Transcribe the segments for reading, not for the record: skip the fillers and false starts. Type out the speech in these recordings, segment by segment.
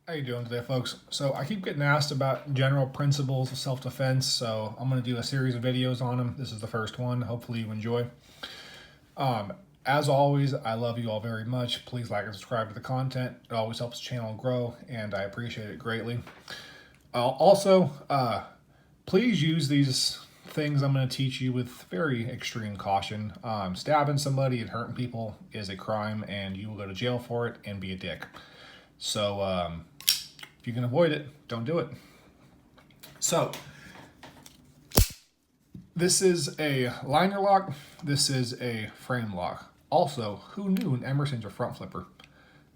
How you doing today, folks? So I keep getting asked about general principles of self-defense, so I'm going to do a series of videos on them. This is the first one. Hopefully you enjoy. Um, as always, I love you all very much. Please like and subscribe to the content. It always helps the channel grow, and I appreciate it greatly. Also, please use these things I'm going to teach you with very extreme caution. Stabbing somebody and hurting people is a crime, and you will go to jail for it and be a dick. So, if you can avoid it, don't do it. So, this is a liner lock. This is a frame lock. Also, who knew an Emerson's a front flipper?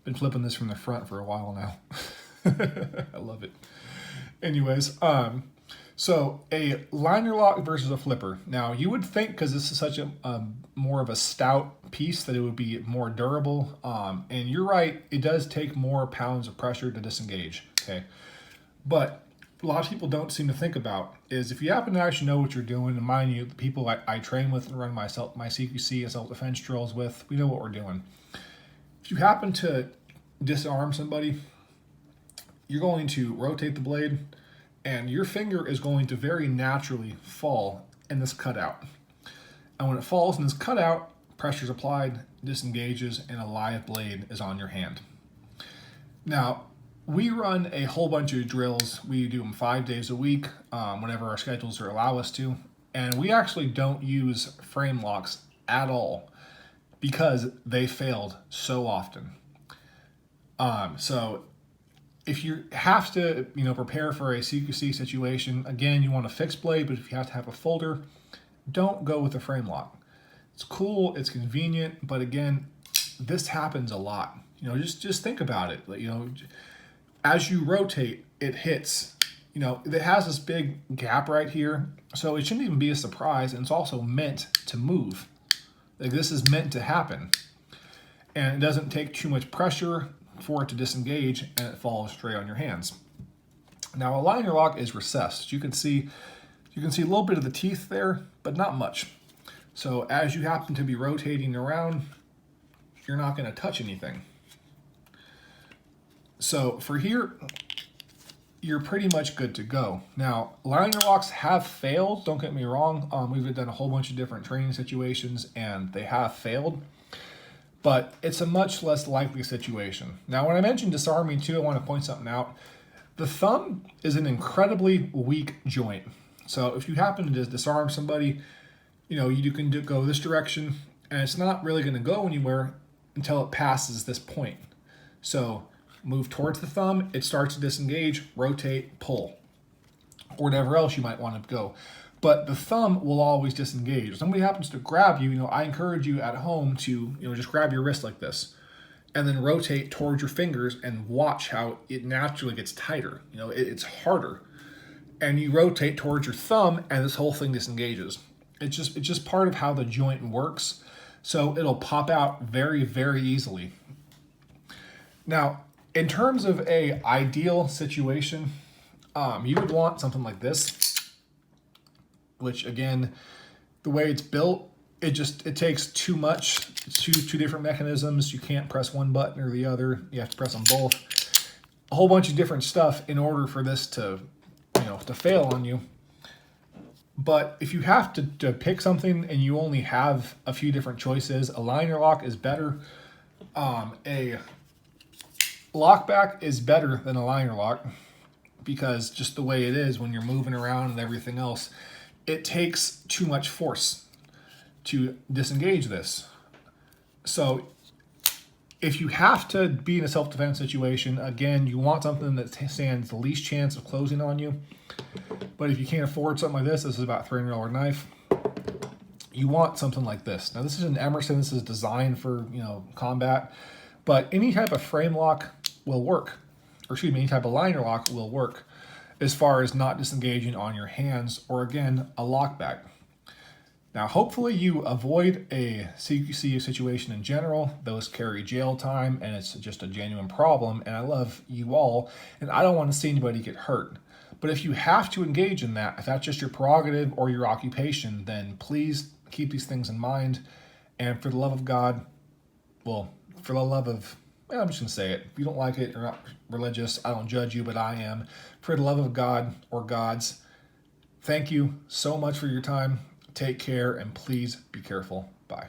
Been flipping this from the front for a while now. I love it. Anyways, so a liner lock versus a flipper. Now, you would think because this is such a more of a stout piece that it would be more durable. And you're right, it does take more pounds of pressure to disengage. Okay, but a lot of people don't seem to think about is if you happen to actually know what you're doing, and mind you, the people I train with and run my CQC and self-defense drills with, we know what we're doing. If you happen to disarm somebody, you're going to rotate the blade, and your finger is going to very naturally fall in this cutout. And when it falls in this cutout, pressure is applied, disengages, and a live blade is on your hand. Now, we run a whole bunch of drills. We do them 5 days a week, whenever our schedules allow us to. And we actually don't use frame locks at all because they failed so often. So if you have to, prepare for a CQC situation, again, you want a fixed blade, but if you have to have a folder, don't go with a frame lock. It's cool, it's convenient, but again, this happens a lot. Just think about it. As you rotate, it hits. It has this big gap right here, so it shouldn't even be a surprise, and it's also meant to move. This is meant to happen. And it doesn't take too much pressure for it to disengage, and it falls straight on your hands. Now, a liner lock is recessed. You can see a little bit of the teeth there, but not much. So as you happen to be rotating around, you're not going to touch anything. So for here, you're pretty much good to go. Now, liner locks have failed, don't get me wrong. We've done a whole bunch of different training situations and they have failed, but it's a much less likely situation. Now, when I mentioned disarming too, I want to point something out. The thumb is an incredibly weak joint. So if you happen to just disarm somebody, you can go this direction and it's not really going to go anywhere until it passes this point. So move towards the thumb, it starts to disengage, rotate, pull, or whatever else you might want to go. But the thumb will always disengage. If somebody happens to grab you, I encourage you at home to, just grab your wrist like this and then rotate towards your fingers and watch how it naturally gets tighter. It's harder. And you rotate towards your thumb and this whole thing disengages. It's just part of how the joint works. So it'll pop out very, very easily. Now, in terms of a ideal situation, you would want something like this, which again, the way it's built, it takes too much. It's two different mechanisms. You can't press one button or the other. You have to press them both. A whole bunch of different stuff in order for this to fail on you. But if you have to pick something and you only have a few different choices, a liner lock is better. A lockback is better than a liner lock because just the way it is when you're moving around and everything else, it takes too much force to disengage this. So if you have to be in a self-defense situation, again, you want something that stands the least chance of closing on you. But if you can't afford something like this is about a $300 knife, you want something like this. Now, this is an Emerson. This is designed for, combat. But any type of frame lock will work. Or excuse me, any type of liner lock will work as far as not disengaging on your hands or, again, a lockback. Now, hopefully you avoid a CQC situation in general. Those carry jail time, and it's just a genuine problem. And I love you all, and I don't want to see anybody get hurt. But if you have to engage in that, if that's just your prerogative or your occupation, then please keep these things in mind. And for the love of God, well, for the love of I'm just going to say it. If you don't like it, you're not religious, I don't judge you, but I am. For the love of God or gods, thank you so much for your time. Take care, and please be careful. Bye.